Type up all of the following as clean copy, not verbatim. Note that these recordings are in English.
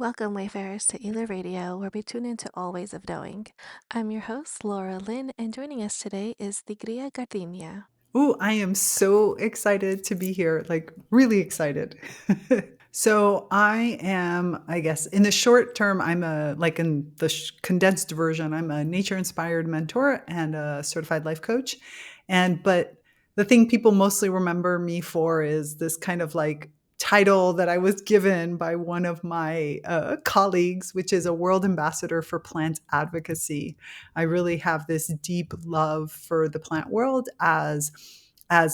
Welcome, Wayfarers, to ILA Radio, where we tune into all ways of knowing. I'm your host, Laura Alyn, and joining us today is Tigrilla Gardenia. Ooh, I am so excited to be here, like really excited. So I am, I guess, in the short term, I'm like in the condensed version, I'm a nature inspired mentor and a certified life coach. But the thing people mostly remember me for is this kind of like title that I was given by one of my colleagues, which is a world ambassador for plant advocacy. I really have this deep love for the plant world as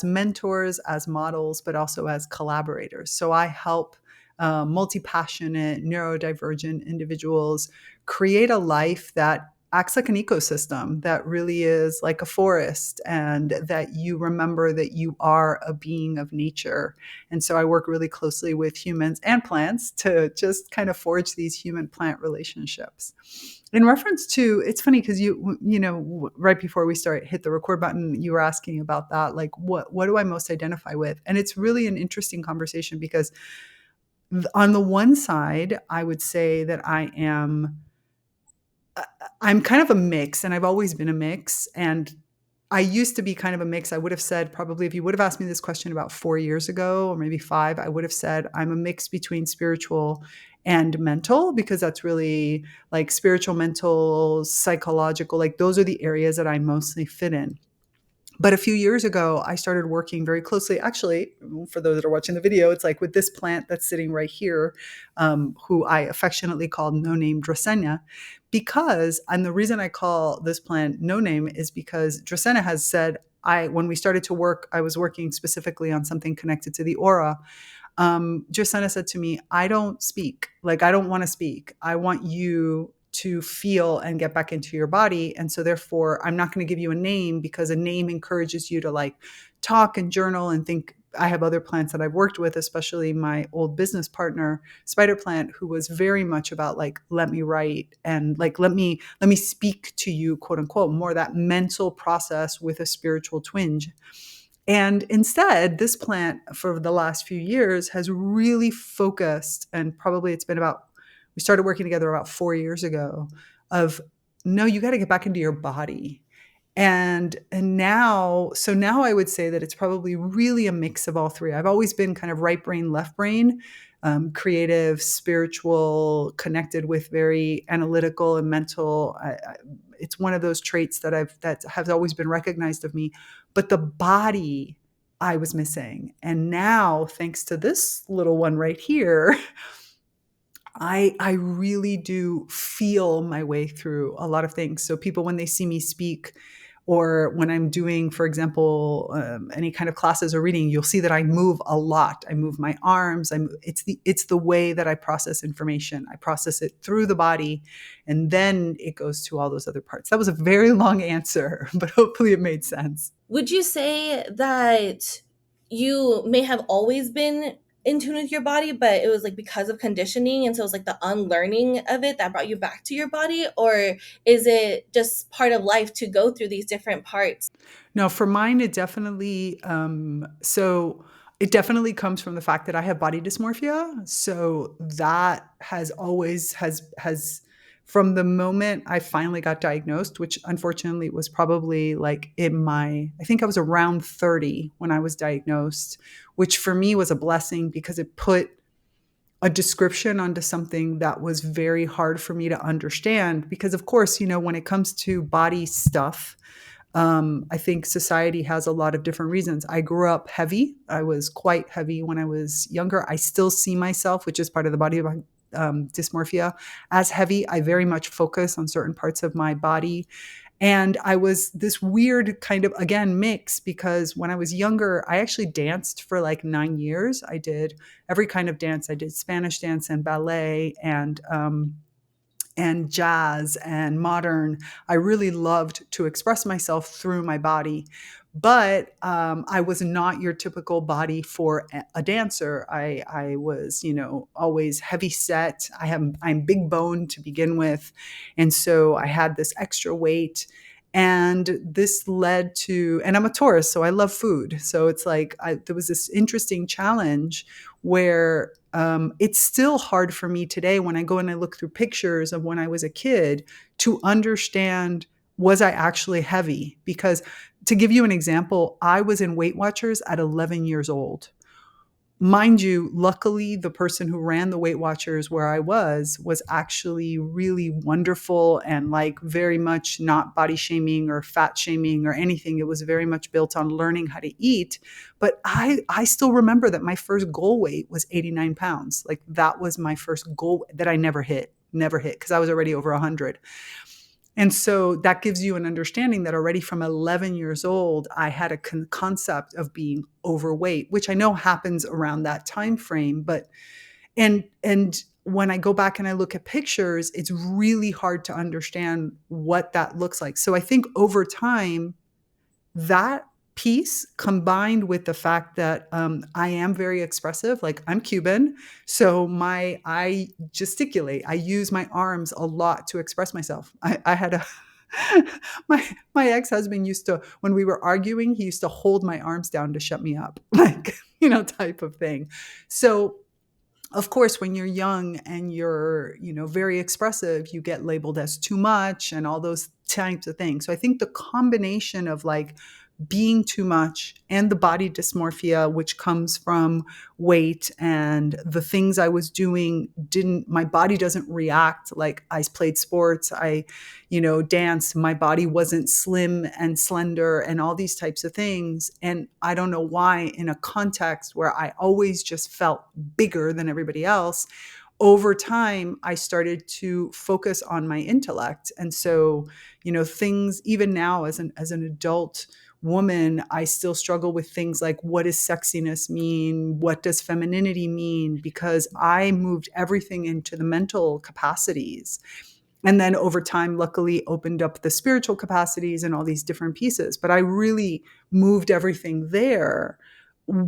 mentors, as models, but also as collaborators. So I help multi-passionate, neurodivergent individuals create a life that acts like an ecosystem, that really is like a forest, and that you remember that you are a being of nature. And so I work really closely with humans and plants to just kind of forge these human-plant relationships. In reference to, it's funny because right before we hit the record button, you were asking about that, like what do I most identify with? And it's really an interesting conversation because on the one side, I would say that I'm kind of a mix, and I've always been a mix. And I used to be kind of a mix. I would have said, probably, if you would have asked me this question about 4 years ago, or maybe 5, I would have said I'm a mix between spiritual and mental, because that's really like spiritual, mental, psychological, like those are the areas that I mostly fit in. But a few years ago, I started working very closely. Actually, for those that are watching the video, it's like with this plant that's sitting right here, who I affectionately call No Name Dracaena, and the reason I call this plant No Name is because Dracaena has said, when we started to work, I was working specifically on something connected to the aura. Dracaena said to me, I don't speak. Like, I don't want to speak. I want you to feel and get back into your body. And so therefore, I'm not going to give you a name, because a name encourages you to like talk and journal and think. I have other plants that I've worked with, especially my old business partner, Spider Plant, who was very much about like, let me write and like, let me speak to you, quote unquote, more that mental process with a spiritual twinge. And instead, this plant for the last few years has really focused, and probably we started working together about 4 years ago, of no, you got to get back into your body. And now I would say that it's probably really a mix of all three. I've always been kind of right brain, left brain, creative, spiritual, connected with very analytical and mental. It's one of those traits that has always been recognized of me. But the body I was missing. And now, thanks to this little one right here, I really do feel my way through a lot of things. So people, when they see me speak, or when I'm doing, for example, any kind of classes or reading, you'll see that I move a lot. I move my arms. It's the way that I process information. I process it through the body, and then it goes to all those other parts. That was a very long answer, but hopefully it made sense. Would you say that you may have always been in tune with your body, but it was like because of conditioning, and so it was like the unlearning of it that brought you back to your body? Or is it just part of life to go through these different parts? No, for mine, it definitely comes from the fact that I have body dysmorphia. So that has from the moment I finally got diagnosed, which unfortunately was probably like I think I was around 30 when I was diagnosed, which for me was a blessing, because it put a description onto something that was very hard for me to understand. Because of course, when it comes to body stuff, I think society has a lot of different reasons. I grew up heavy. I was quite heavy when I was younger. I still see myself, which is part of the body dysmorphia, as heavy. I very much focus on certain parts of my body. And I was this weird kind of, again, mix, because when I was younger, I actually danced for like 9 years. I did every kind of dance. I did Spanish dance and ballet and jazz and modern. I really loved to express myself through my body. But I was not your typical body for a dancer. I was, always heavy set. I'm big boned to begin with. And so I had this extra weight. And this led to, and I'm a Taurus, so I love food. So it's like there was this interesting challenge where it's still hard for me today when I go and I look through pictures of when I was a kid to understand, was I actually heavy? Because to give you an example, I was in Weight Watchers at 11 years old. Mind you, luckily, the person who ran the Weight Watchers where I was actually really wonderful and like very much not body shaming or fat shaming or anything. It was very much built on learning how to eat. But I still remember that my first goal weight was 89 pounds. Like that was my first goal that I never hit, because I was already over 100. And so that gives you an understanding that already from 11 years old, I had a concept of being overweight, which I know happens around that time frame. But and when I go back and I look at pictures, it's really hard to understand what that looks like. So I think over time, that piece combined with the fact that I am very expressive, like I'm Cuban, so I gesticulate. I use my arms a lot to express myself. I had a my ex-husband used to, when we were arguing, he used to hold my arms down to shut me up, like, type of thing. So of course, when you're young and you're, very expressive, you get labeled as too much and all those types of things. So I think the combination of like being too much and the body dysmorphia, which comes from weight and the things I was doing, my body doesn't react. Like I played sports, I, danced, my body wasn't slim and slender and all these types of things. And I don't know why, in a context where I always just felt bigger than everybody else, over time, I started to focus on my intellect. And so, things, even now as an adult woman, I still struggle with things like, what does sexiness mean? What does femininity mean? Because I moved everything into the mental capacities. And then over time, luckily opened up the spiritual capacities and all these different pieces. But I really moved everything there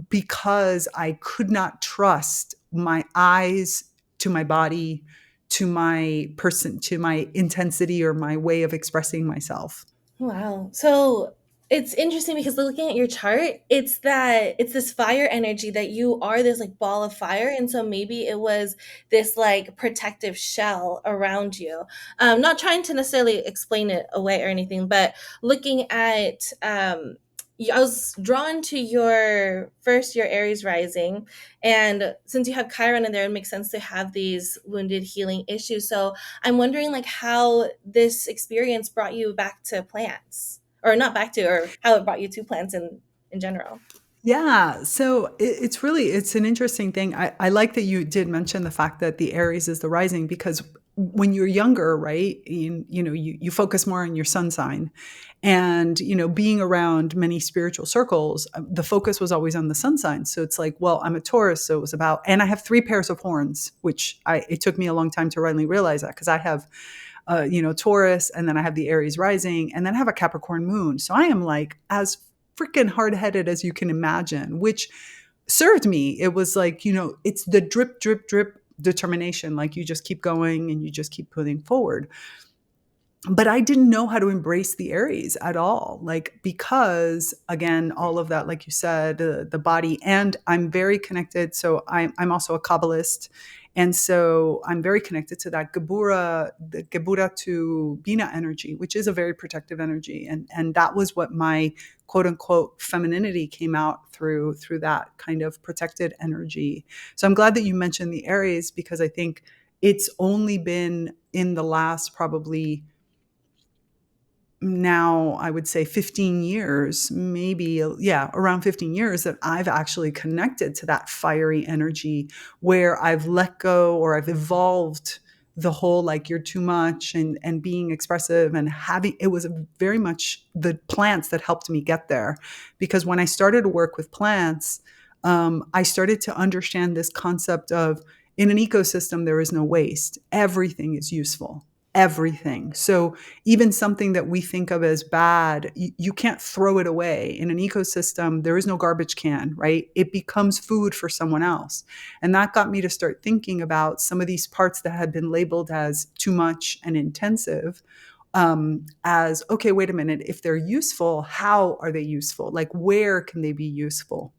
because I could not trust my eyes to my body, to my person, to my intensity or my way of expressing myself. Wow. So it's interesting because looking at your chart, it's this fire energy that you are this like ball of fire. And so maybe it was this like protective shell around you. Not trying to necessarily explain it away or anything, but looking at I was drawn to your Aries rising, and since you have Chiron in there, it makes sense to have these wounded healing issues. So I'm wondering like how this experience brought you back to plants, or not back to, or how it brought you to plants in general. Yeah. So it's an interesting thing. I like that you did mention the fact that the Aries is the rising, because when you're younger, right, you focus more on your sun sign. And, being around many spiritual circles, the focus was always on the sun sign. So it's like, well, I'm a Taurus. So it was about, and I have 3 pairs of horns, which it took me a long time to really realize that, because I have Taurus, and then I have the Aries rising, and then I have a Capricorn moon. So I am like as freaking hard-headed as you can imagine, which served me. It was like, it's the drip, drip, drip determination. Like you just keep going and you just keep putting forward. But I didn't know how to embrace the Aries at all. Like, because again, all of that, like you said, the body, and I'm very connected. So I'm also a Kabbalist. And so I'm very connected to that the Gebura to Bina energy, which is a very protective energy. And that was what my quote unquote femininity came out through that kind of protected energy. So I'm glad that you mentioned the Aries, because I think it's only been in the last probably, now I would say 15 years, maybe, yeah, around 15 years, that I've actually connected to that fiery energy, where I've let go, or I've evolved the whole, like, you're too much, and being expressive, and it was very much the plants that helped me get there. Because when I started to work with plants, I started to understand this concept of, in an ecosystem, there is no waste. Everything is useful. Everything. So even something that we think of as bad, you can't throw it away. In an ecosystem, there is no garbage can, right? It becomes food for someone else. And that got me to start thinking about some of these parts that had been labeled as too much and intensive as, okay, wait a minute, if they're useful, how are they useful? Like, where can they be useful?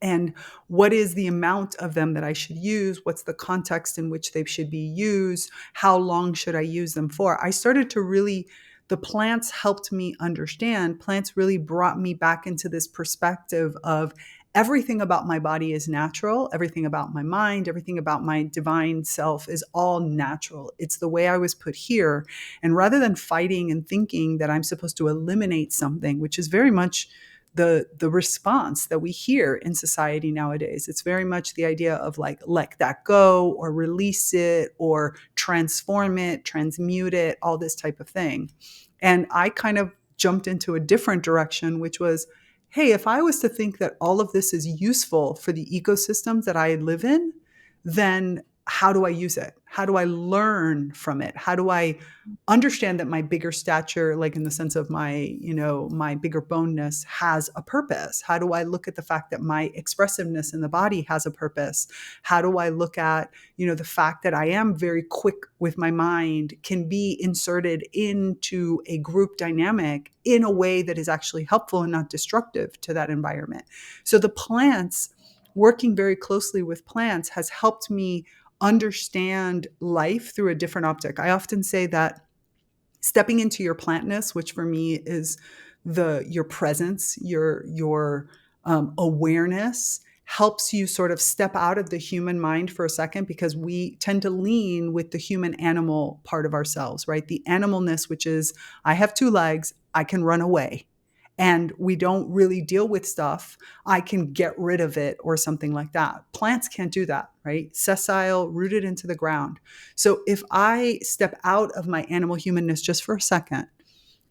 And what is the amount of them that I should use? What's the context in which they should be used? How long should I use them for? I started to really, the plants helped me understand. Plants really brought me back into this perspective of everything about my body is natural. Everything about my mind, everything about my divine self is all natural. It's the way I was put here. And rather than fighting and thinking that I'm supposed to eliminate something, which is very much the response that we hear in society nowadays. It's very much the idea of like, let that go or release it or transform it, transmute it, all this type of thing. And I kind of jumped into a different direction, which was, hey, if I was to think that all of this is useful for the ecosystems that I live in, then how do I use it? How do I learn from it? How do I understand that my bigger stature, like in the sense of my, my bigger boneness, has a purpose? How do I look at the fact that my expressiveness in the body has a purpose? How do I look at, the fact that I am very quick with my mind can be inserted into a group dynamic in a way that is actually helpful and not destructive to that environment? So the plants, working very closely with plants has helped me understand life through a different optic. I often say that stepping into your plantness, which for me is your presence, your awareness, helps you sort of step out of the human mind for a second, because we tend to lean with the human animal part of ourselves, right? The animalness, which is, I have two legs, I can run away. And we don't really deal with stuff. I can get rid of it or something like that. Plants can't do that, right? Sessile, rooted into the ground. So if I step out of my animal humanness just for a second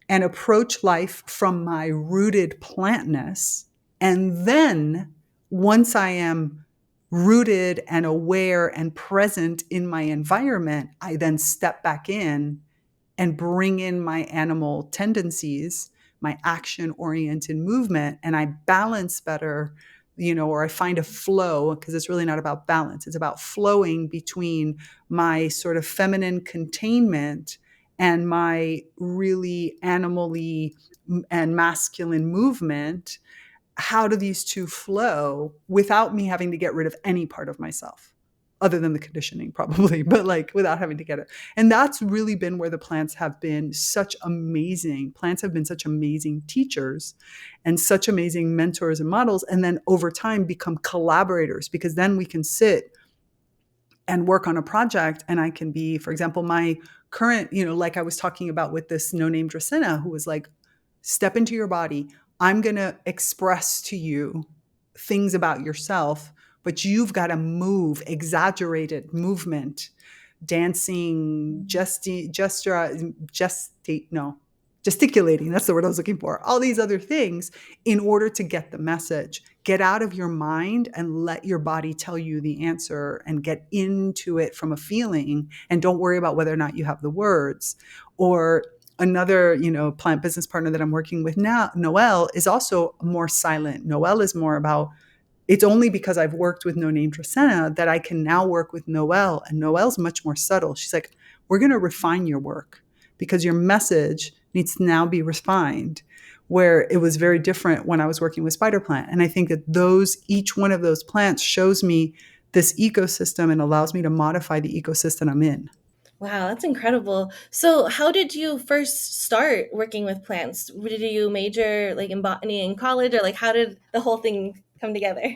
and approach life from my rooted plantness, and then once I am rooted and aware and present in my environment, I then step back in and bring in my animal tendencies, my action-oriented movement, and I balance better, or I find a flow, because it's really not about balance. It's about flowing between my sort of feminine containment and my really animally and masculine movement. How do these two flow without me having to get rid of any part of myself? Other than the conditioning, probably, but like without having to get it. And that's really been where the plants have been such amazing teachers and such amazing mentors and models. And then over time become collaborators, because then we can sit and work on a project. And I can be, for example, my current, like I was talking about with this no-name Dracaena, who was like, step into your body. I'm going to express to you things about yourself, but you've got to move, exaggerated movement, dancing, gesticulating. That's the word I was looking for. All these other things in order to get the message. Get out of your mind and let your body tell you the answer, and get into it from a feeling, and don't worry about whether or not you have the words. Or another, plant business partner that I'm working with now, Noelle, is also more silent. Noelle is more about, it's only because I've worked with No-Name Dracaena that I can now work with Noelle. And Noelle's much more subtle. She's like, we're going to refine your work because your message needs to now be refined, where it was very different when I was working with Spider Plant. And I think that each one of those plants shows me this ecosystem and allows me to modify the ecosystem I'm in. Wow, that's incredible. So, how did you first start working with plants? Did you major like in botany in college, or like how did the whole thing come together?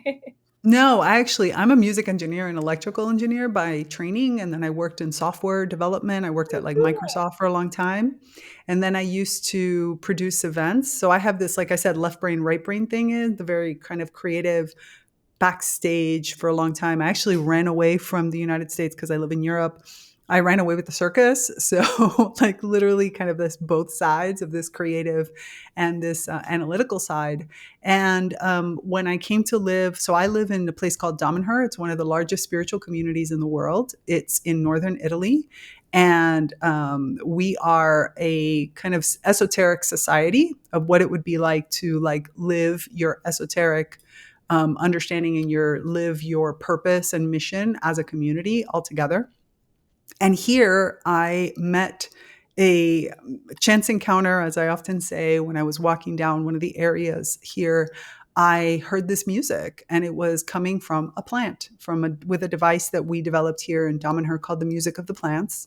No, I'm a music engineer and electrical engineer by training. And then I worked in software development. I worked at like Cool. Microsoft for a long time. And then I used to produce events. So I have this, like I said, left brain, right brain thing, is the very kind of creative backstage for a long time. I actually ran away from the United States because I live in Europe. I ran away with the circus. So like literally kind of this both sides of this creative and this analytical side. And when I came to live, so I live in a place called Damanhur. It's one of the largest spiritual communities in the world. It's in northern Italy. And we are a kind of esoteric society of what it would be like to like live your esoteric understanding and live your purpose and mission as a community all together. And here I met a chance encounter, as I often say, when I was walking down one of the areas here. I heard this music, and it was coming from a plant, with a device that we developed here in Damanhur called the music of the plants.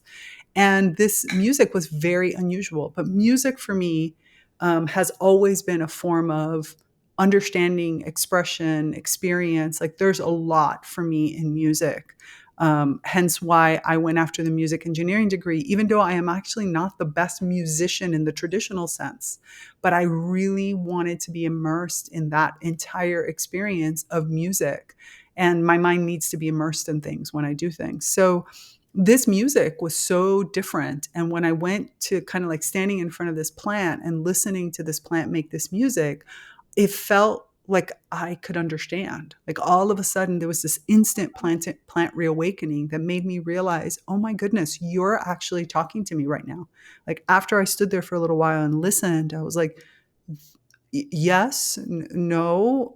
And this music was very unusual. But music for me has always been a form of understanding, expression, experience. Like there's a lot for me in music. Hence why I went after the music engineering degree, even though I am actually not the best musician in the traditional sense. But I really wanted to be immersed in that entire experience of music. And my mind needs to be immersed in things when I do things. So this music was so different. And when I went to kind of like standing in front of this plant and listening to this plant make this music, it felt like I could understand. Like all of a sudden, there was this instant plant reawakening that made me realize, oh my goodness, you're actually talking to me right now. Like after I stood there for a little while and listened, I was like, yes, no,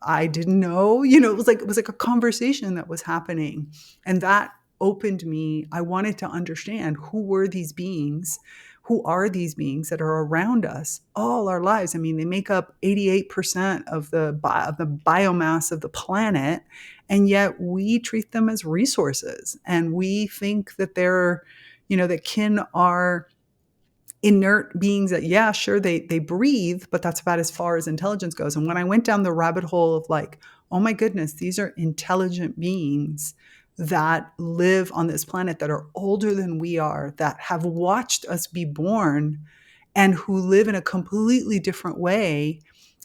I didn't know. It was like a conversation that was happening, and that opened me. I wanted to understand who were these beings, who are these beings that are around us all our lives. I mean, they make up 88% of the biomass of the planet, and yet we treat them as resources, and we think that that kin are inert beings that, yeah, sure, they breathe, but that's about as far as intelligence goes. And when I went down the rabbit hole of like, oh my goodness, these are intelligent beings that live on this planet, that are older than we are, that have watched us be born, and who live in a completely different way.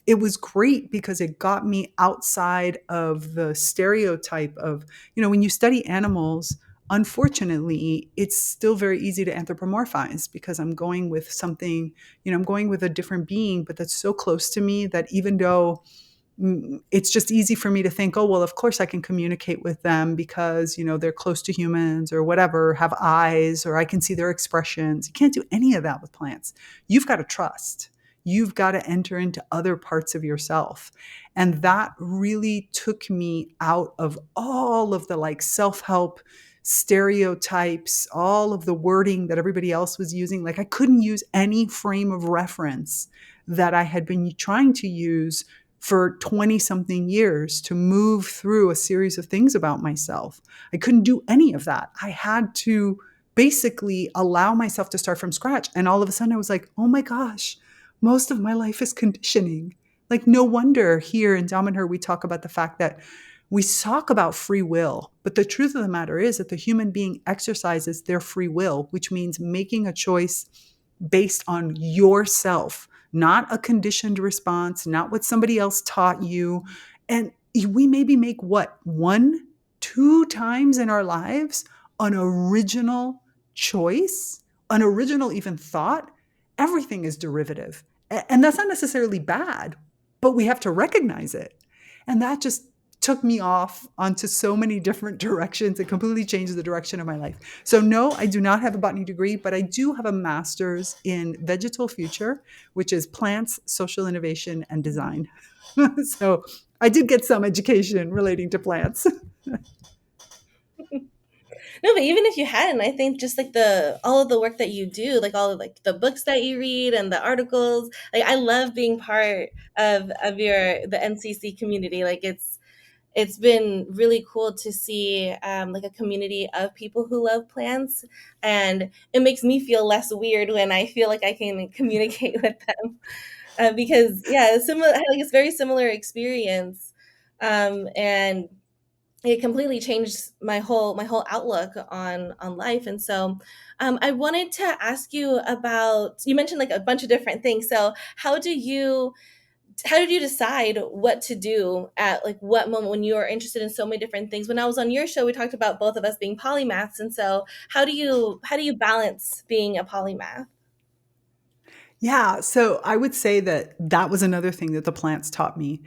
It was great because it got me outside of the stereotype of, when you study animals, unfortunately, it's still very easy to anthropomorphize, because I'm going with something, I'm going with a different being, but that's so close to me that even though it's just easy for me to think, oh, well, of course I can communicate with them because, they're close to humans or whatever, have eyes, or I can see their expressions. You can't do any of that with plants. You've got to trust. You've got to enter into other parts of yourself. And that really took me out of all of the like self-help stereotypes, all of the wording that everybody else was using. Like I couldn't use any frame of reference that I had been trying to use for 20 something years to move through a series of things about myself. I couldn't do any of that. I had to basically allow myself to start from scratch. And all of a sudden I was like, oh my gosh, most of my life is conditioning. Like no wonder here in Damanhur we talk about the fact that we talk about free will, but the truth of the matter is that the human being exercises their free will, which means making a choice based on yourself, not a conditioned response, not what somebody else taught you. And we maybe make what, 1, 2 times in our lives, an original choice, an original even thought. Everything is derivative. And that's not necessarily bad, but we have to recognize it. And that just took me off onto so many different directions. It completely changed the direction of my life. So no, I do not have a botany degree, but I do have a master's in vegetal future, which is plants, social innovation, and design. So I did get some education relating to plants. No, but even if you hadn't, I think just like the all of the work that you do, like all of like the books that you read and the articles, like I love being part of the NCC community. Like it's been really cool to see like a community of people who love plants, and it makes me feel less weird when I feel like I can communicate with them, because yeah, it's similar. Like it's very similar experience, and it completely changed my whole outlook on life. And so I wanted to ask you about, you mentioned like a bunch of different things. So how did you decide what to do at like what moment when you are interested in so many different things? When I was on your show, we talked about both of us being polymaths, and so how do you balance being a polymath? Yeah, so I would say that that was another thing that the plants taught me.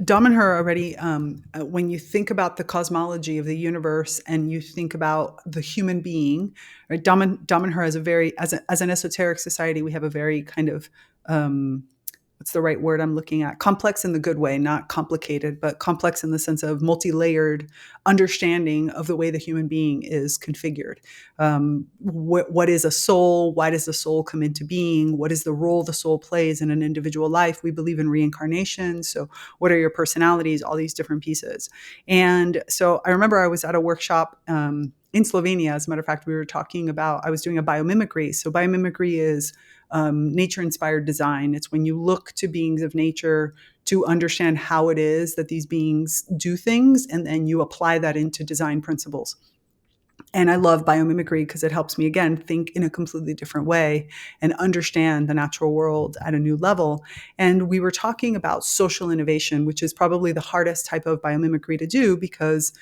Damanhur already, when you think about the cosmology of the universe and you think about the human being, right? Damanhur has as an esoteric society, we have a very kind of what's the right word I'm looking at? Complex in the good way, not complicated, but complex in the sense of multi-layered understanding of the way the human being is configured. What is a soul? Why does the soul come into being? What is the role the soul plays in an individual life? We believe in reincarnation. So what are your personalities? All these different pieces. And so I remember I was at a workshop in Slovenia. As a matter of fact, we were talking about, I was doing a biomimicry. So biomimicry is nature-inspired design. It's when you look to beings of nature to understand how it is that these beings do things, and then you apply that into design principles. And I love biomimicry because it helps me, again, think in a completely different way and understand the natural world at a new level. And we were talking about social innovation, which is probably the hardest type of biomimicry to do because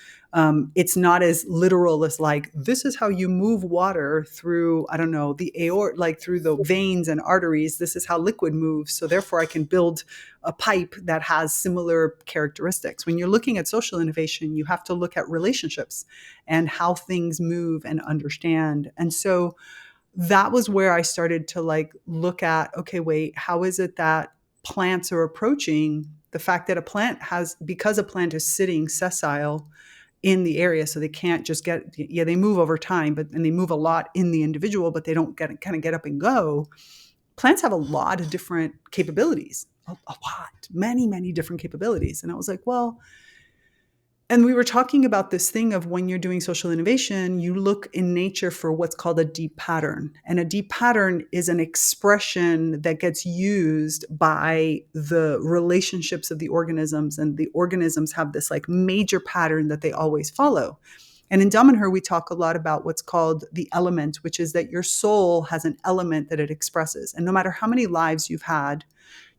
it's not as literal as like, this is how you move water through, I don't know, the aorta, like through the veins and arteries. This is how liquid moves. So therefore I can build a pipe that has similar characteristics. When you're looking at social innovation, you have to look at relationships and how things move and understand. And so that was where I started to like look at, okay, wait, how is it that plants are approaching the fact that a plant has, because a plant is sitting sessile in the area, so they can't just they move over time, and they move a lot in the individual, but they don't get up and go. Plants have a lot of different capabilities, many different capabilities. And I was like, well, and we were talking about this thing of when you're doing social innovation, you look in nature for what's called a deep pattern. And a deep pattern is an expression that gets used by the relationships of the organisms. And the organisms have this like major pattern that they always follow. And in Dumb and Her, we talk a lot about what's called the element, which is that your soul has an element that it expresses. And no matter how many lives you've had,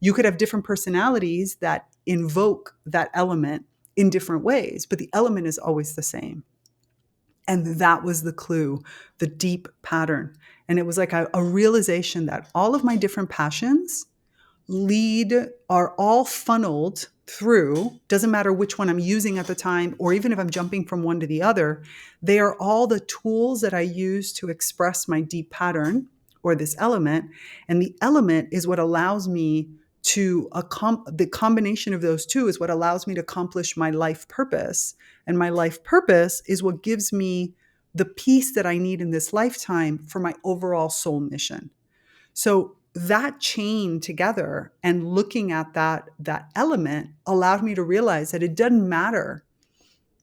you could have different personalities that invoke that element in different ways, but the element is always the same. And that was the clue, the deep pattern. And it was like a realization that all of my different passions are all funneled through, doesn't matter which one I'm using at the time, or even if I'm jumping from one to the other, they are all the tools that I use to express my deep pattern or this element. And the element is what allows me to, the combination of those two is what allows me to accomplish my life purpose. And my life purpose is what gives me the peace that I need in this lifetime for my overall soul mission. So that chain together and looking at that element allowed me to realize that it doesn't matter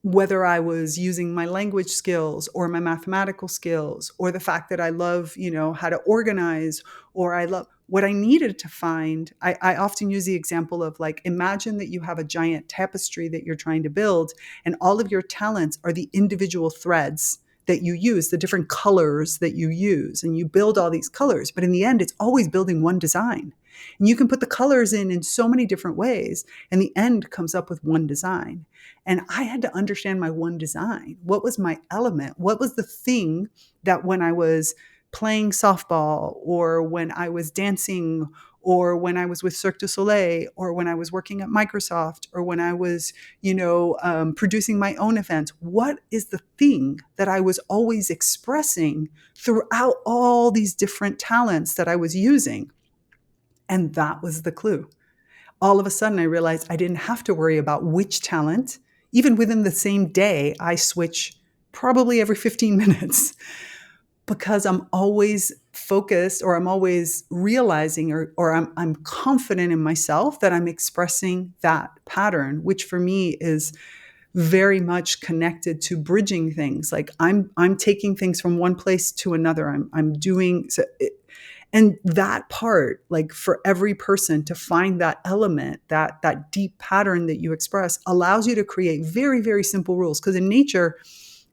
whether I was using my language skills or my mathematical skills or the fact that I love, how to organize, or I love what I needed to find. I often use the example of like, imagine that you have a giant tapestry that you're trying to build and all of your talents are the individual threads that you use, the different colors that you use, and you build all these colors. But in the end, it's always building one design. And you can put the colors in so many different ways, and the end comes up with one design. And I had to understand my one design. What was my element? What was the thing that when I was playing softball or when I was dancing or when I was with Cirque du Soleil or when I was working at Microsoft or when I was, producing my own events, what is the thing that I was always expressing throughout all these different talents that I was using? And that was the clue. All of a sudden, I realized I didn't have to worry about which talent. Even within the same day, I switch probably every 15 minutes because I'm always focused or I'm always realizing or I'm confident in myself that I'm expressing that pattern, which for me is very much connected to bridging things. Like I'm taking things from one place to another. I'm doing so. And that part, like for every person to find that element, that deep pattern that you express allows you to create very, very simple rules. Because in nature,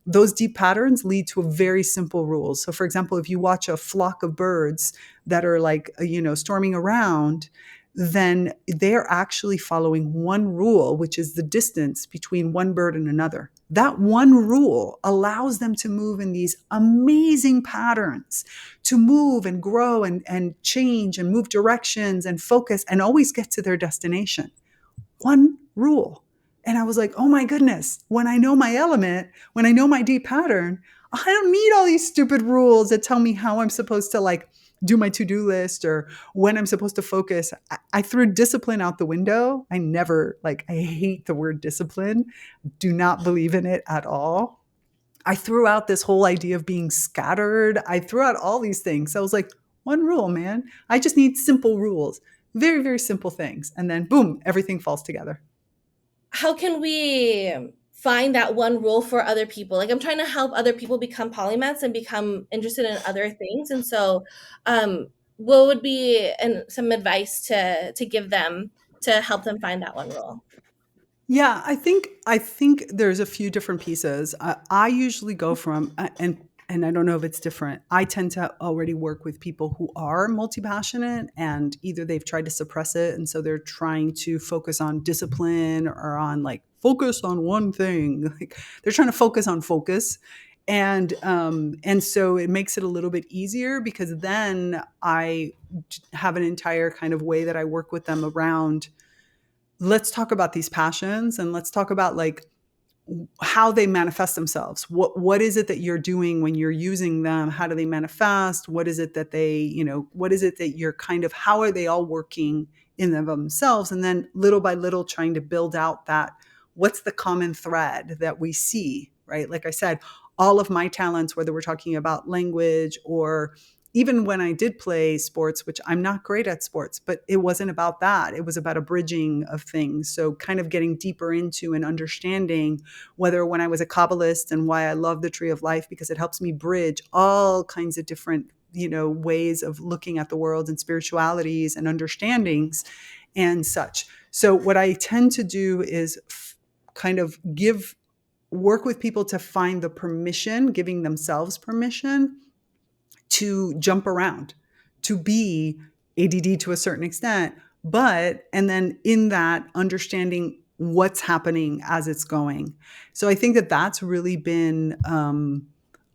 those deep patterns lead to a very simple rules. So for example, if you watch a flock of birds that are like, storming around, then they're actually following one rule, which is the distance between one bird and another. That one rule allows them to move in these amazing patterns, to move and grow and change and move directions and focus and always get to their destination. One rule. And I was like, oh my goodness, when I know my element, when I know my deep pattern, I don't need all these stupid rules that tell me how I'm supposed to like do my to-do list or when I'm supposed to focus. I threw discipline out the window. I hate the word discipline. Do not believe in it at all. I threw out this whole idea of being scattered. I threw out all these things. I was like, one rule, man. I just need simple rules, very, very simple things. And then boom, everything falls together. How can we find that one rule for other people? Like, I'm trying to help other people become polymaths and become interested in other things. And so, what would be some advice to give them to help them find that one rule? Yeah, I think there's a few different pieces. I usually go from and I don't know if it's different. I tend to already work with people who are multi-passionate and either they've tried to suppress it and so they're trying to focus on discipline or on like focus on one thing. Like they're trying to focus on focus. And so it makes it a little bit easier because then I have an entire kind of way that I work with them around let's talk about these passions and let's talk about like how they manifest themselves. What is it that you're doing when you're using them? How do they manifest? What is it that what is it that you're kind of, how are they all working in of themselves? And then little by little trying to build out that what's the common thread that we see, right? Like I said, all of my talents, whether we're talking about language or even when I did play sports, which I'm not great at sports, but it wasn't about that. It was about a bridging of things. So kind of getting deeper into and understanding whether when I was a Kabbalist and why I love the Tree of Life, because it helps me bridge all kinds of different, ways of looking at the world and spiritualities and understandings and such. So what I tend to do is kind of work with people to find the permission, giving themselves permission to jump around, to be ADD to a certain extent, and then in that understanding what's happening as it's going. So I think that that's really been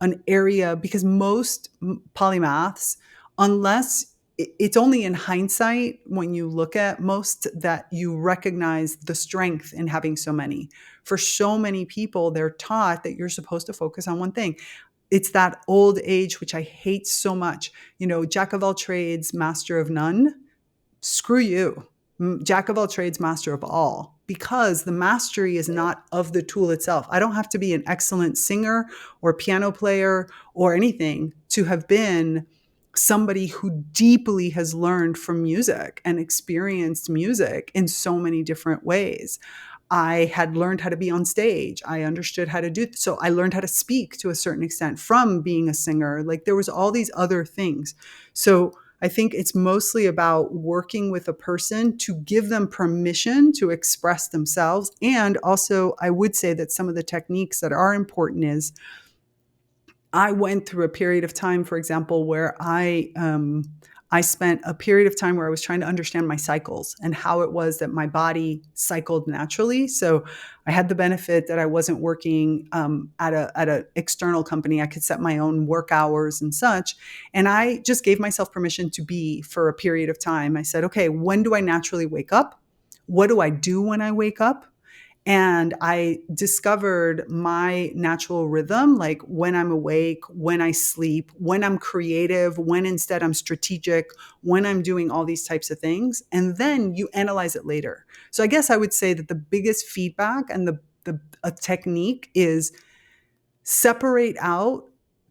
an area because most polymaths, unless it's only in hindsight when you look at most that you recognize the strength in having so many. For so many people, they're taught that you're supposed to focus on one thing. It's that old age, which I hate so much. Jack of all trades, master of none. Screw you. Jack of all trades, master of all. Because the mastery is not of the tool itself. I don't have to be an excellent singer or piano player or anything to have been somebody who deeply has learned from music and experienced music in so many different ways. I had learned how to be on stage. I understood how to do so. I learned how to speak to a certain extent from being a singer. Like there was all these other things. So I think it's mostly about working with a person to give them permission to express themselves. And also, I would say that some of the techniques that are important is I went through a period of time, for example, where I spent a period of time where I was trying to understand my cycles and how it was that my body cycled naturally. So I had the benefit that I wasn't working at an external company. I could set my own work hours and such. And I just gave myself permission to be for a period of time. I said, okay, when do I naturally wake up? What do I do when I wake up? And I discovered my natural rhythm, like when I'm awake, when I sleep, when I'm creative, when instead I'm strategic, when I'm doing all these types of things. And then you analyze it later. So I guess I would say that the biggest feedback and a technique is separate out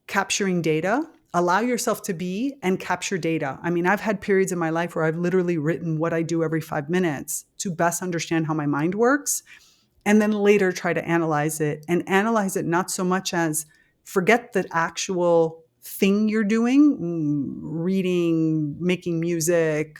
capturing data, allow yourself to be and capture data. I mean, I've had periods in my life where I've literally written what I do every 5 minutes to best understand how my mind works and then later try to analyze it and analyze it not so much as forget the actual thing you're doing, reading, making music,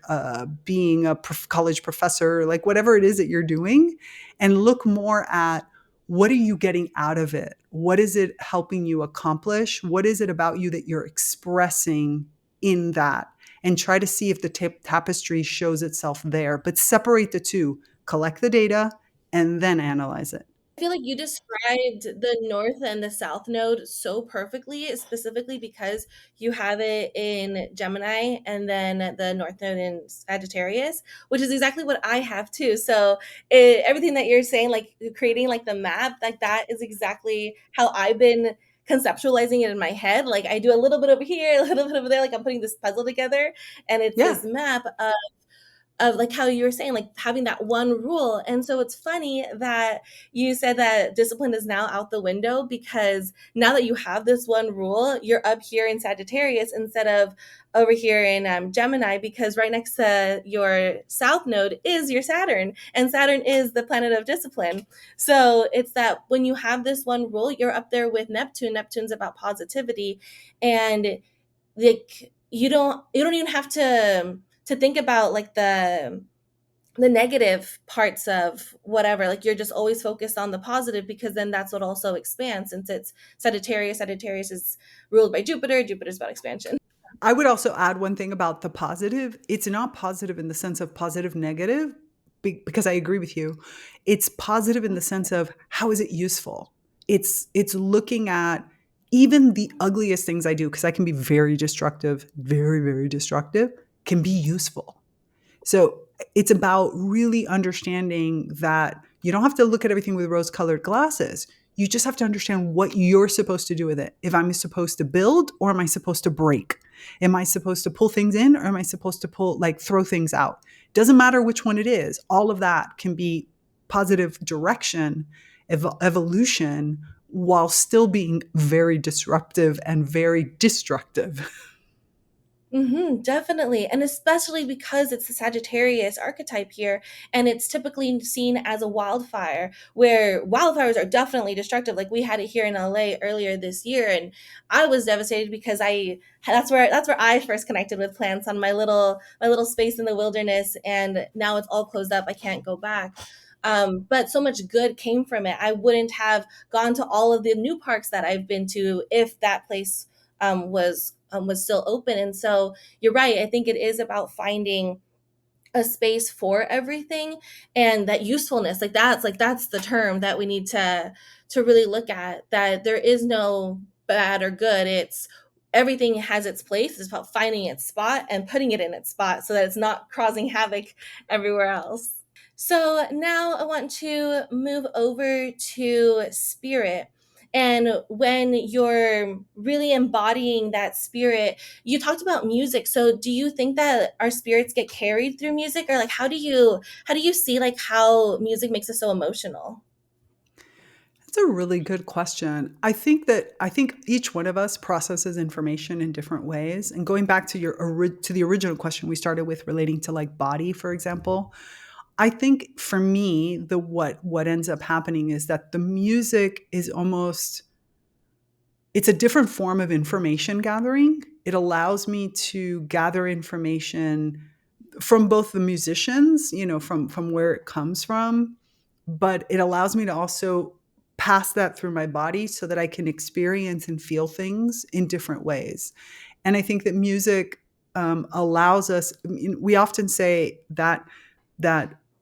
being a college professor, like whatever it is that you're doing, and look more at what are you getting out of it? What is it helping you accomplish? What is it about you that you're expressing in that? And try to see if the tapestry shows itself there, but separate the two, collect the data, and then analyze it. I feel like you described the north and the south node so perfectly, specifically because you have it in Gemini and then the north node in Sagittarius, which is exactly what I have too. So everything that you're saying, like creating like the map, like that is exactly how I've been conceptualizing it in my head. Like I do a little bit over here, a little bit over there, like I'm putting this puzzle together, and it's Yeah. this map of like how you were saying, like having that one rule. And so it's funny that you said that discipline is now out the window, because now that you have this one rule, you're up here in Sagittarius instead of over here in Gemini, because right next to your south node is your Saturn, and Saturn is the planet of discipline. So it's that when you have this one rule, you're up there with Neptune. Neptune's about positivity, and like you don't even have to think about like the negative parts of whatever. Like you're just always focused on the positive, because then that's what also expands. Since it's Sagittarius, Sagittarius is ruled by Jupiter. Jupiter's about expansion. I would also add one thing about the positive. It's not positive in the sense of positive, negative, because I agree with you. It's positive in the sense of how is it useful? It's looking at even the ugliest things I do, because I can be very destructive, very, very destructive, can be useful. So it's about really understanding that you don't have to look at everything with rose-colored glasses. You just have to understand what you're supposed to do with it. If I'm supposed to build, or am I supposed to break? Am I supposed to pull things in, or am I supposed to throw things out? Doesn't matter which one it is. All of that can be positive direction, evolution, while still being very disruptive and very destructive. Definitely. And especially because it's the Sagittarius archetype here, and it's typically seen as a wildfire, where wildfires are definitely destructive. Like we had it here in LA earlier this year, and I was devastated because that's where I first connected with plants, on my little space in the wilderness, and now it's all closed up. I can't go back. But so much good came from it. I wouldn't have gone to all of the new parks that I've been to if that place was still open. And so you're right. I think it is about finding a space for everything, and that usefulness. That's the term that we need to really look at. That there is no bad or good. It's everything has its place. It's about finding its spot and putting it in its spot so that it's not causing havoc everywhere else. So now I want to move over to spirit. And when you're really embodying that spirit, you talked about music. So do you think that our spirits get carried through music, or like how do you see like how music makes us so emotional? That's a really good question. I think each one of us processes information in different ways. And going back to to the original question we started with, relating to like body, for example, I think for me, what ends up happening is that the music is almost, it's a different form of information gathering. It allows me to gather information from both the musicians, from where it comes from, but it allows me to also pass that through my body so that I can experience and feel things in different ways. And I think that music allows us. I mean, we often say that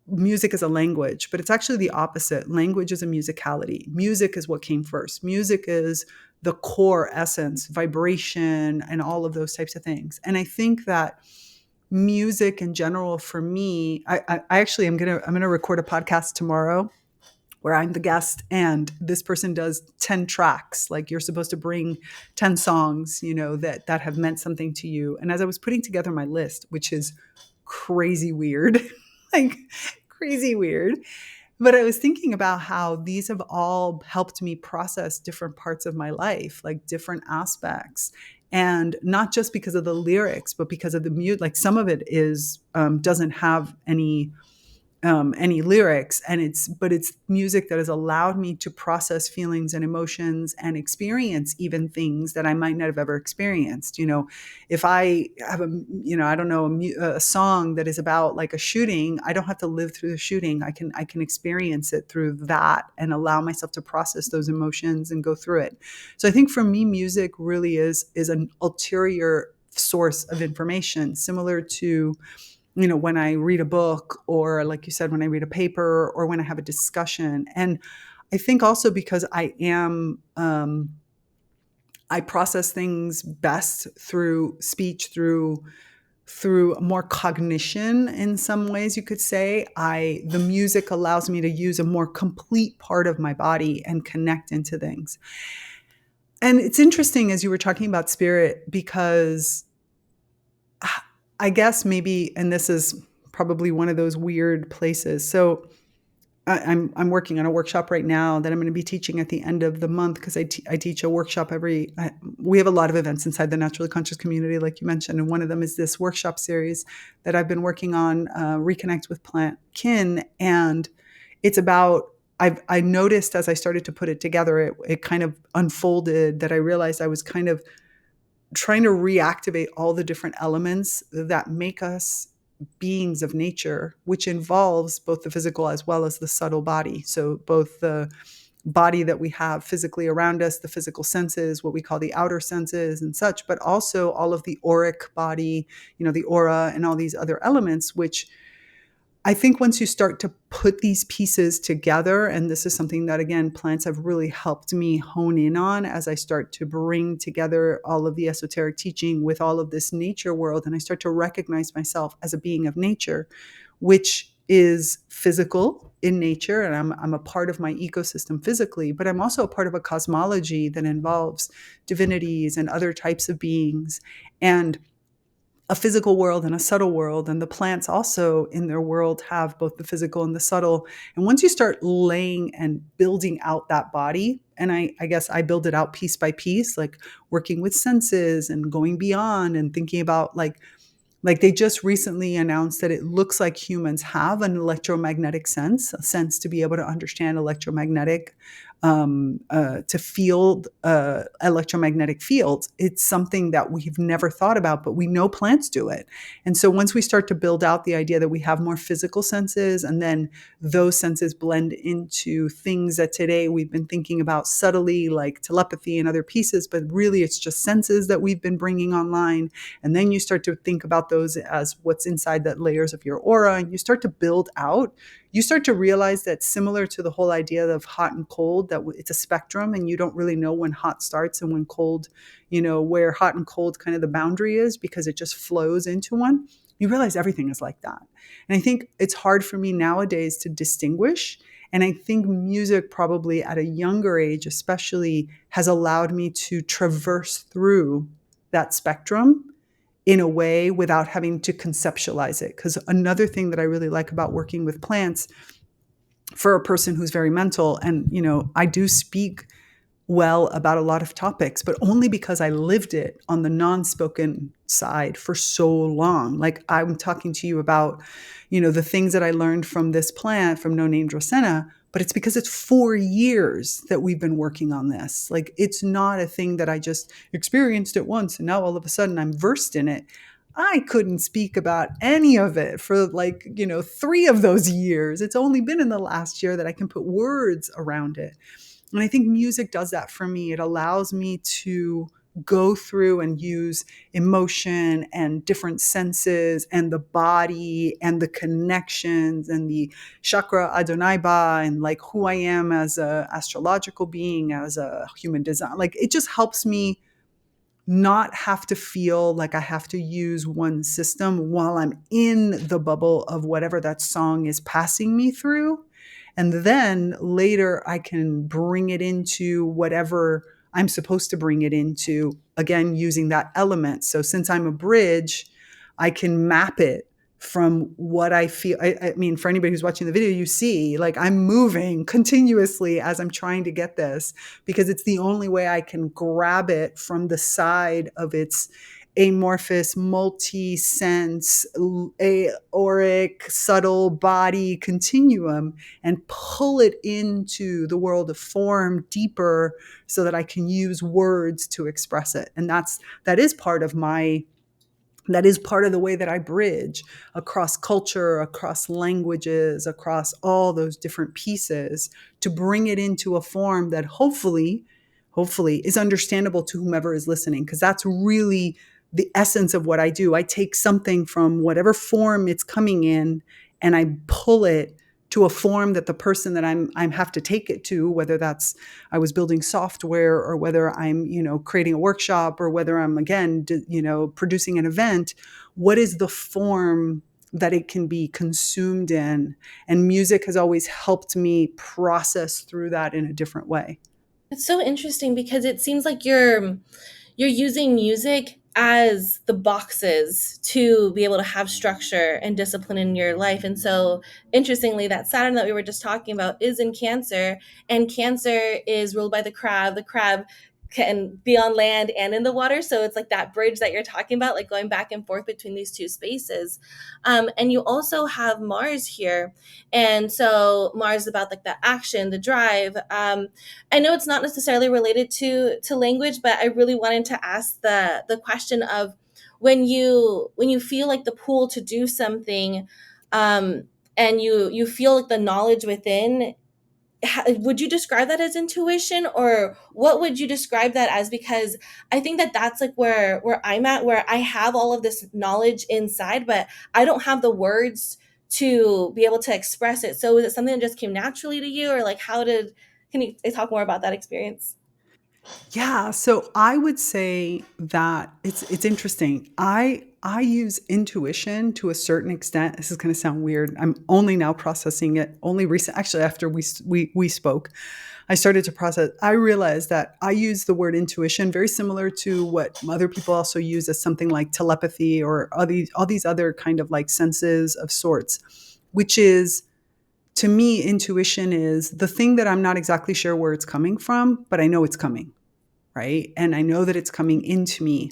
music is a language, but it's actually the opposite. Language is a musicality. Music is what came first. Music is the core essence, vibration, and all of those types of things. And I think that music in general, for me, I actually I'm gonna record a podcast tomorrow where I'm the guest, and this person does 10 tracks. Like, you're supposed to bring 10 songs, that have meant something to you. And as I was putting together my list, which is crazy weird, like crazy weird, but I was thinking about how these have all helped me process different parts of my life, like different aspects. And not just because of the lyrics, but because of the music. Like, some of it is doesn't have any lyrics, and it's music that has allowed me to process feelings and emotions and experience even things that I might not have ever experienced. If I have I don't know, a song that is about like a shooting, I don't have to live through the shooting. I can experience it through that and allow myself to process those emotions and go through it. So I think for me, music really is an ulterior source of information, similar to when I read a book, or like you said, when I read a paper, or when I have a discussion. And I think also because I process things best through speech, through more cognition in some ways, you could say. The music allows me to use a more complete part of my body and connect into things. And it's interesting as you were talking about spirit, because I guess maybe, and this is probably one of those weird places. So I'm working on a workshop right now that I'm going to be teaching at the end of the month, because I teach a workshop we have a lot of events inside the naturally conscious community, like you mentioned, and one of them is this workshop series that I've been working on, Reconnect with Plant Kin, and it's about, I noticed as I started to put it together, it kind of unfolded that I realized I was kind of trying to reactivate all the different elements that make us beings of nature, which involves both the physical as well as the subtle body. So both the body that we have physically around us, the physical senses, what we call the outer senses and such, but also all of the auric body, the aura and all these other elements, which I think once you start to put these pieces together, and this is something that, again, plants have really helped me hone in on as I start to bring together all of the esoteric teaching with all of this nature world, and I start to recognize myself as a being of nature, which is physical in nature, and I'm a part of my ecosystem physically, but I'm also a part of a cosmology that involves divinities and other types of beings, and a physical world and a subtle world. And the plants also in their world have both the physical and the subtle. And once you start laying and building out that body, and I guess I build it out piece by piece, like working with senses and going beyond and thinking about like they just recently announced that it looks like humans have an electromagnetic sense, a sense to be able to understand electromagnetic, to field electromagnetic fields. It's something that we've never thought about, but we know plants do it. And so once we start to build out the idea that we have more physical senses, and then those senses blend into things that today we've been thinking about subtly, like telepathy and other pieces, but really it's just senses that we've been bringing online. And then you start to think about those as what's inside the layers of your aura, and you start to build out. You start to realize that, similar to the whole idea of hot and cold, that it's a spectrum, and you don't really know when hot starts and when cold, where hot and cold kind of the boundary is, because it just flows into one. You realize everything is like that. And I think it's hard for me nowadays to distinguish. And I think music, probably at a younger age especially, has allowed me to traverse through that spectrum in a way without having to conceptualize it. Because another thing that I really like about working with plants, for a person who's very mental, and I do speak well about a lot of topics, but only because I lived it on the non-spoken side for so long. Like, I'm talking to you about, the things that I learned from this plant, from No Name Dracena, but it's because it's 4 years that we've been working on this. Like, it's not a thing that I just experienced it once and now all of a sudden I'm versed in it. I couldn't speak about any of it for 3 of those years. It's only been in the last year that I can put words around it. And I think music does that for me. It allows me to go through and use emotion and different senses and the body and the connections and the chakra Adonaiba and like who I am as a astrological being, as a human design. Like, it just helps me not have to feel like I have to use one system while I'm in the bubble of whatever that song is passing me through. And then later I can bring it into whatever I'm supposed to bring it into, again, using that element. So since I'm a bridge, I can map it from what I feel. I mean, for anybody who's watching the video, you see, like, I'm moving continuously as I'm trying to get this, because it's the only way I can grab it from the side of its amorphous, multi-sense, auric, subtle body continuum and pull it into the world of form deeper so that I can use words to express it. And that is part of the way that I bridge across culture, across languages, across all those different pieces, to bring it into a form that hopefully is understandable to whomever is listening. Because that's really the essence of what I do. I take something from whatever form it's coming in and I pull it to a form that the person that I have to take it to, whether that's I was building software, or whether I'm, creating a workshop, or whether I'm, again, producing an event, what is the form that it can be consumed in? And music has always helped me process through that in a different way. It's so interesting because it seems like you're using music as the boxes to be able to have structure and discipline in your life. And so, interestingly, that Saturn that we were just talking about is in Cancer, and Cancer is ruled by the crab. The crab can be on land and in the water. So it's like that bridge that you're talking about, like going back and forth between these two spaces. And you also have Mars here. And so Mars is about like the action, the drive. I know it's not necessarily related to language, but I really wanted to ask the question of when you feel like the pull to do something, um, and you feel like the knowledge within. Would you describe that as intuition, or what would you describe that as? Because I think that that's like where I'm at, where I have all of this knowledge inside, but I don't have the words to be able to express it. So is it something that just came naturally to you, or like how did can you talk more about that experience? Yeah, so I would say that it's interesting. I use intuition to a certain extent. This is going to sound weird. I'm only now processing it. Only recent, actually, after we spoke, I started to process. I realized that I use the word intuition very similar to what other people also use as something like telepathy or all these other kind of like senses of sorts, which is, to me, intuition is the thing that I'm not exactly sure where it's coming from, but I know it's coming, right? And I know that it's coming into me.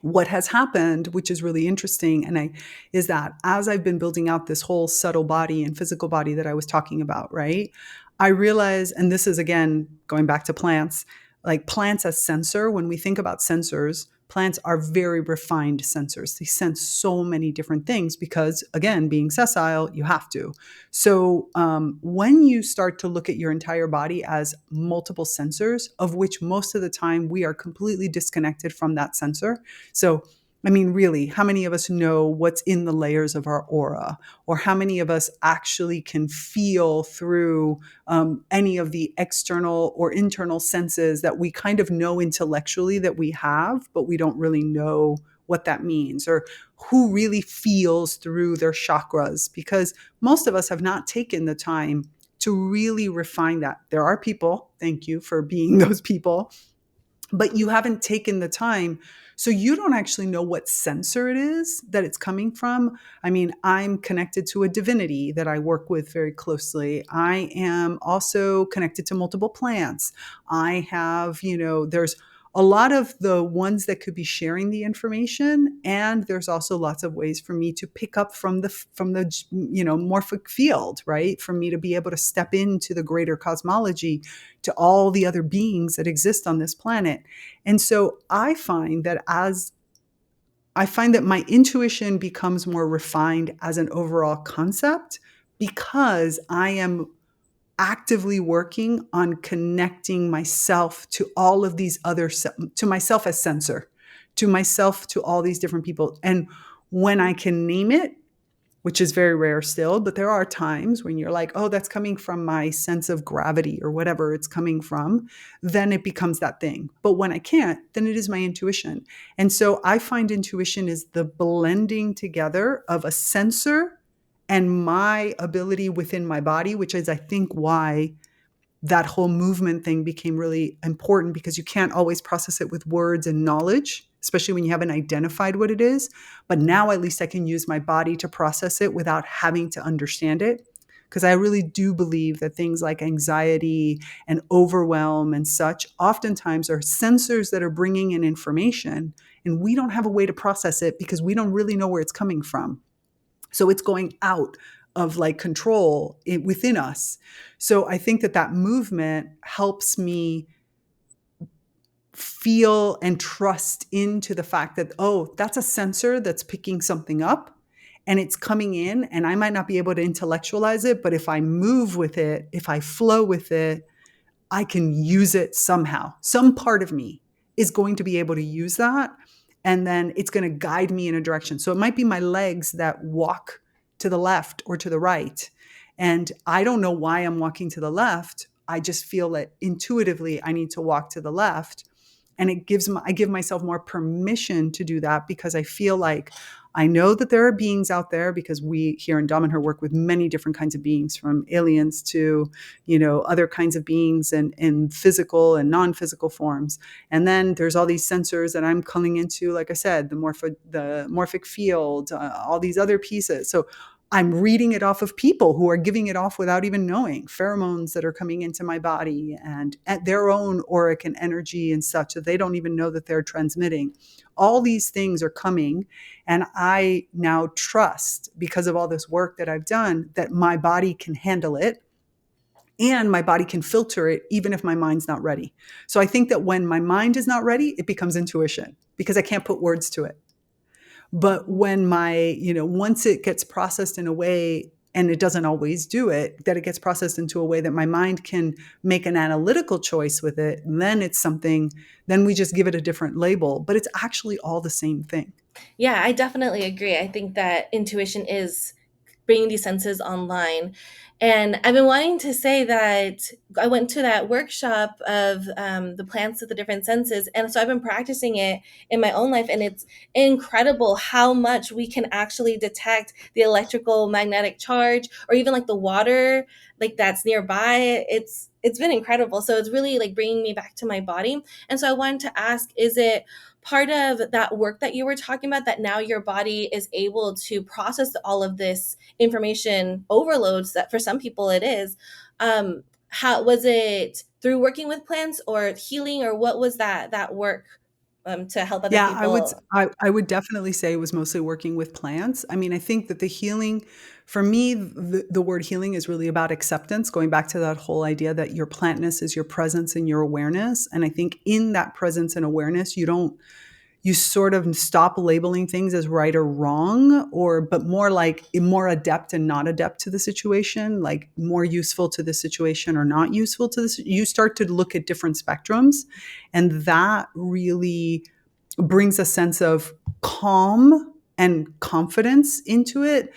What has happened, which is really interesting, is that as I've been building out this whole subtle body and physical body that I was talking about, right? I realize, and this is again going back to plants, like plants as sensor. When we think about sensors, plants are very refined sensors. They sense so many different things because, again, being sessile, you have to. So when you start to look at your entire body as multiple sensors, of which most of the time we are completely disconnected from that sensor. So, I mean, really, how many of us know what's in the layers of our aura? Or how many of us actually can feel through any of the external or internal senses that we kind of know intellectually that we have, but we don't really know what that means? Or who really feels through their chakras? Because most of us have not taken the time to really refine that. There are people, thank you for being those people, but you haven't taken the time. So you don't actually know what sensor it is that it's coming from. I mean, I'm connected to a divinity that I work with very closely. I am also connected to multiple plants. I have, there's a lot of the ones that could be sharing the information, and there's also lots of ways for me to pick up from the morphic field, right? For me to be able to step into the greater cosmology, to all the other beings that exist on this planet. And so I find that my intuition becomes more refined as an overall concept because I am actively working on connecting myself to all of these to myself as sensor, to myself, to all these different people. And when I can name it, which is very rare still, but there are times when you're like, oh, that's coming from my sense of gravity or whatever it's coming from, then it becomes that thing. But when I can't, then it is my intuition. And so I find intuition is the blending together of a sensor and my ability within my body, which is, I think, why that whole movement thing became really important, because you can't always process it with words and knowledge, especially when you haven't identified what it is. But now at least I can use my body to process it without having to understand it. Because I really do believe that things like anxiety and overwhelm and such oftentimes are sensors that are bringing in information, and we don't have a way to process it because we don't really know where it's coming from. So it's going out of like control within us. So I think that movement helps me feel and trust into the fact that, oh, that's a sensor that's picking something up and it's coming in, and I might not be able to intellectualize it, but if I move with it, if I flow with it, I can use it somehow. Some part of me is going to be able to use that. And then it's going to guide me in a direction. So it might be my legs that walk to the left or to the right. And I don't know why I'm walking to the left. I just feel that intuitively I need to walk to the left. And I give myself more permission to do that because I feel like I know that there are beings out there because we here in Dom and Her work with many different kinds of beings, from aliens to, other kinds of beings in physical and non-physical forms. And then there's all these sensors that I'm coming into, like I said, the morphic field, all these other pieces. So I'm reading it off of people who are giving it off without even knowing, pheromones that are coming into my body and at their own auric and energy and such that they don't even know that they're transmitting. All these things are coming. And I now trust, because of all this work that I've done, that my body can handle it and my body can filter it even if my mind's not ready. So I think that when my mind is not ready, it becomes intuition because I can't put words to it. But when once it gets processed in a way, and it doesn't always do it, that it gets processed into a way that my mind can make an analytical choice with it, then it's something, then we just give it a different label, but it's actually all the same thing. Yeah, I definitely agree. I think that intuition is bringing these senses online. And I've been wanting to say that I went to that workshop of the plants with the different senses. And so I've been practicing it in my own life. And it's incredible how much we can actually detect the electrical magnetic charge or even like the water like that's nearby. It's been incredible. So it's really like bringing me back to my body. And so I wanted to ask, is it part of that work that you were talking about that now your body is able to process all of this information overloads that for some people it is? How was it, through working with plants or healing, or what was that work to help other Yeah, people? I would definitely say it was mostly working with plants. I mean, I think that the healing, for me, the word healing is really about acceptance, going back to that whole idea that your plantness is your presence and your awareness. And I think in that presence and awareness, you sort of stop labeling things as right or wrong, but more like more adept and not adept to the situation, like more useful to the situation or not useful to this. You start to look at different spectrums, and that really brings a sense of calm and confidence into it,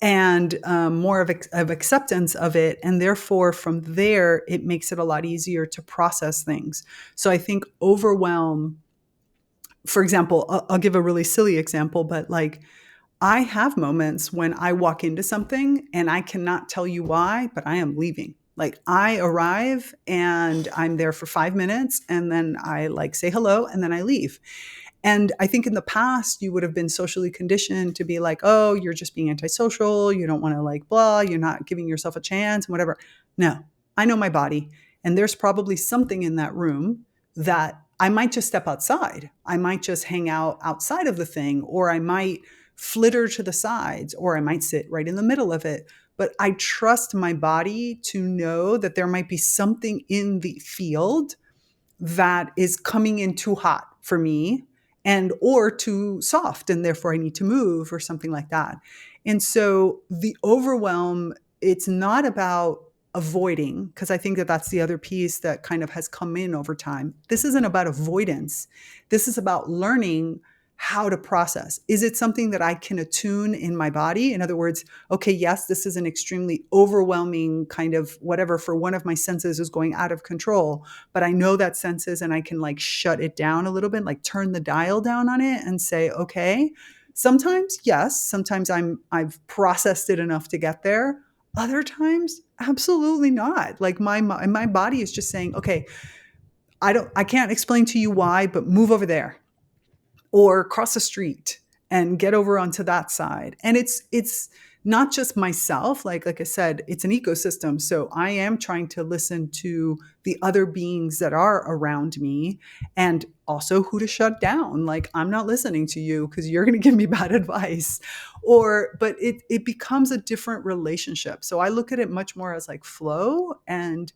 and more of acceptance of it. And therefore, from there, it makes it a lot easier to process things. So I think overwhelm, for example, I'll give a really silly example, but like I have moments when I walk into something and I cannot tell you why, but I am leaving. Like I arrive and I'm there for 5 minutes and then I like say hello and then I leave. And I think in the past, you would have been socially conditioned to be like, oh, you're just being antisocial. You don't want to like blah. You're not giving yourself a chance, whatever. No, I know my body. And there's probably something in that room that I might just step outside. I might just hang out outside of the thing, or I might flitter to the sides, or I might sit right in the middle of it. But I trust my body to know that there might be something in the field that is coming in too hot for me and or too soft and therefore I need to move or something like that. And so the overwhelm, it's not about avoiding, because I think that that's the other piece that kind of has come in over time. This isn't about avoidance. This is about learning how to process. Is it something that I can attune in my body? In other words, okay, yes, this is an extremely overwhelming kind of whatever for one of my senses is going out of control, but I know that senses and I can like shut it down a little bit, like turn the dial down on it and say, okay, sometimes, yes, sometimes I've processed it enough to get there. Other times, absolutely not. Like my body is just saying, okay, I can't explain to you why, but move over there or cross the street and get over onto that side. And it's not just myself, like I said, it's an ecosystem. So I am trying to listen to the other beings that are around me and also who to shut down. Like I'm not listening to you because you're going to give me bad advice. But it becomes a different relationship. So I look at it much more as like flow and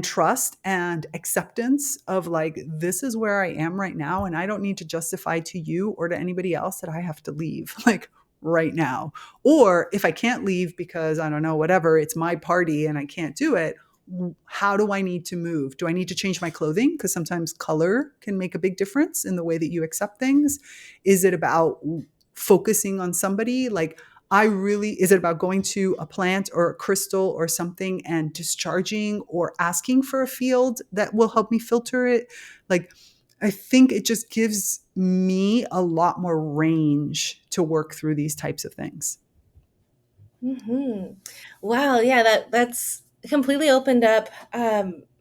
trust and acceptance of like, this is where I am right now. And I don't need to justify to you or to anybody else that I have to leave like right now. Or if I can't leave because I don't know, whatever, it's my party and I can't do it. How do I need to move? Do I need to change my clothing? Because sometimes color can make a big difference in the way that you accept things. Is it about focusing on somebody? Like, is it about going to a plant or a crystal or something and discharging or asking for a field that will help me filter it? Like, I think it just gives me a lot more range to work through these types of things. Mhm. Wow, yeah, that's completely opened up,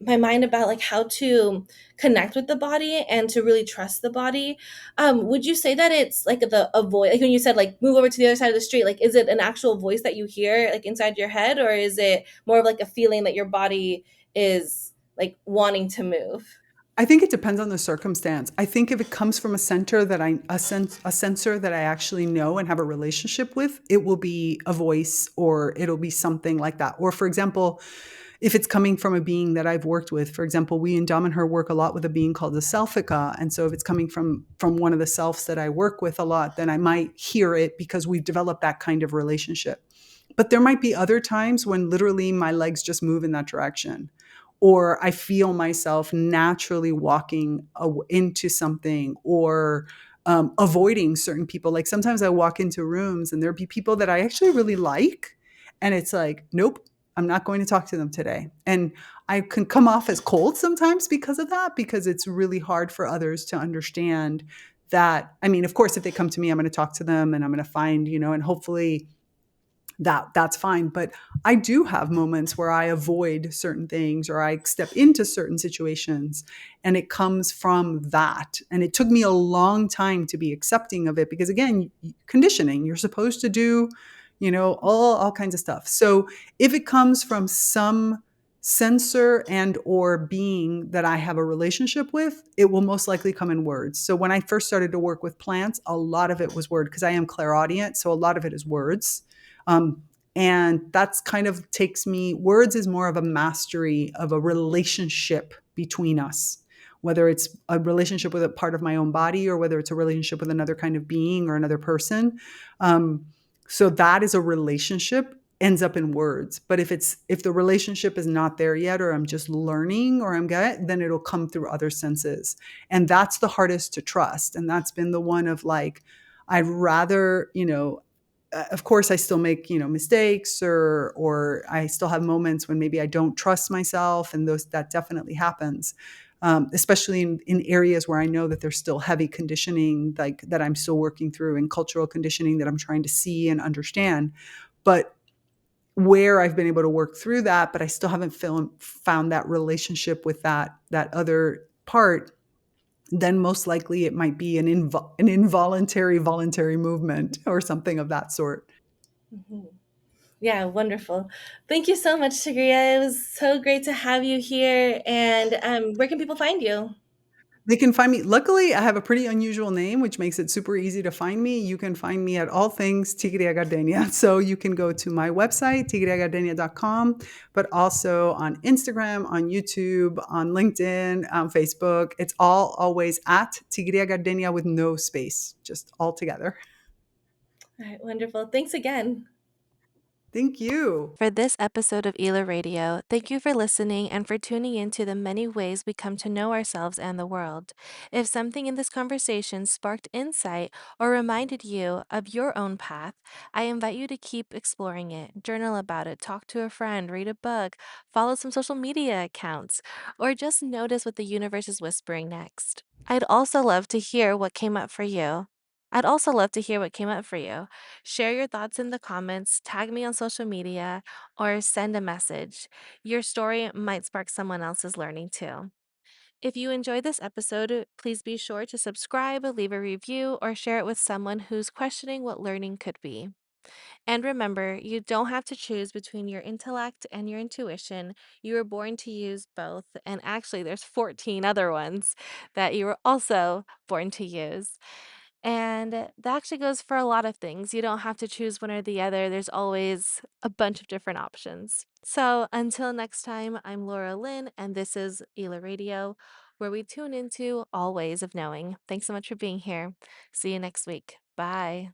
my mind about, like, how to connect with the body and to really trust the body. Would you say that it's, like, a voice, like, when you said, like, "Move over to the other side of the street," like, is it an actual voice that you hear, like, inside your head, or is it more of, like, a feeling that your body is, like, wanting to move? I think it depends on the circumstance. I think if it comes from a center that a sensor that I actually know and have a relationship with, it will be a voice or it'll be something like that. Or for example, if it's coming from a being that I've worked with, for example, we in Dom and Her work a lot with a being called the Selfica. And so if it's coming from one of the selves that I work with a lot, then I might hear it because we've developed that kind of relationship. But there might be other times when literally my legs just move in that direction, or I feel myself naturally walking into something, or avoiding certain people. Like sometimes I walk into rooms and there'll be people that I actually really like. And it's like, nope, I'm not going to talk to them today. And I can come off as cold sometimes because of that, because it's really hard for others to understand that. I mean, of course, if they come to me, I'm going to talk to them and I'm going to find, and hopefully that's fine. But I do have moments where I avoid certain things or I step into certain situations, and it comes from that. And it took me a long time to be accepting of it because, again, conditioning, you're supposed to do, all kinds of stuff. So if it comes from some sensor and or being that I have a relationship with, it will most likely come in words. So when I first started to work with plants, a lot of it was word because I am clairaudient. So a lot of it is words. Um, and that's kind of takes me, words is more of a mastery of a relationship between us, whether it's a relationship with a part of my own body or whether it's a relationship with another kind of being or another person. So that is a relationship ends up in words. But if the relationship is not there yet, or I'm just learning or then it'll come through other senses. And that's the hardest to trust. And that's been the one of like, I'd rather, of course I still make, mistakes or I still have moments when maybe I don't trust myself, and that definitely happens. Especially in areas where I know that there's still heavy conditioning, like that I'm still working through, and cultural conditioning that I'm trying to see and understand. But where I've been able to work through that, but I still haven't found that relationship with that other part, then most likely it might be an involuntary voluntary movement or something of that sort. Mhm. Yeah, wonderful. Thank you so much, Tigria. It was so great to have you here. And where can people find you? They can find me. Luckily, I have a pretty unusual name, which makes it super easy to find me. You can find me at all things Tigrilla Gardenia. So you can go to my website, tigrillagardenia.com, but also on Instagram, on YouTube, on LinkedIn, on Facebook. It's all always at Tigrilla Gardenia with no space, just all together. All right, wonderful. Thanks again. Thank you. For this episode of ILA Radio, thank you for listening and for tuning in to the many ways we come to know ourselves and the world. If something in this conversation sparked insight or reminded you of your own path, I invite you to keep exploring it, journal about it, talk to a friend, read a book, follow some social media accounts, or just notice what the universe is whispering next. I'd also love to hear what came up for you. I'd also love to hear what came up for you. Share your thoughts in the comments, tag me on social media, or send a message. Your story might spark someone else's learning too. If you enjoyed this episode, please be sure to subscribe, leave a review, or share it with someone who's questioning what learning could be. And remember, you don't have to choose between your intellect and your intuition. You were born to use both. And actually, there's 14 other ones that you were also born to use. And that actually goes for a lot of things. You don't have to choose one or the other. There's always a bunch of different options. So until next time, I'm Laura Alyn, and this is ILA Radio, where we tune into all ways of knowing. Thanks so much for being here. See you next week. Bye.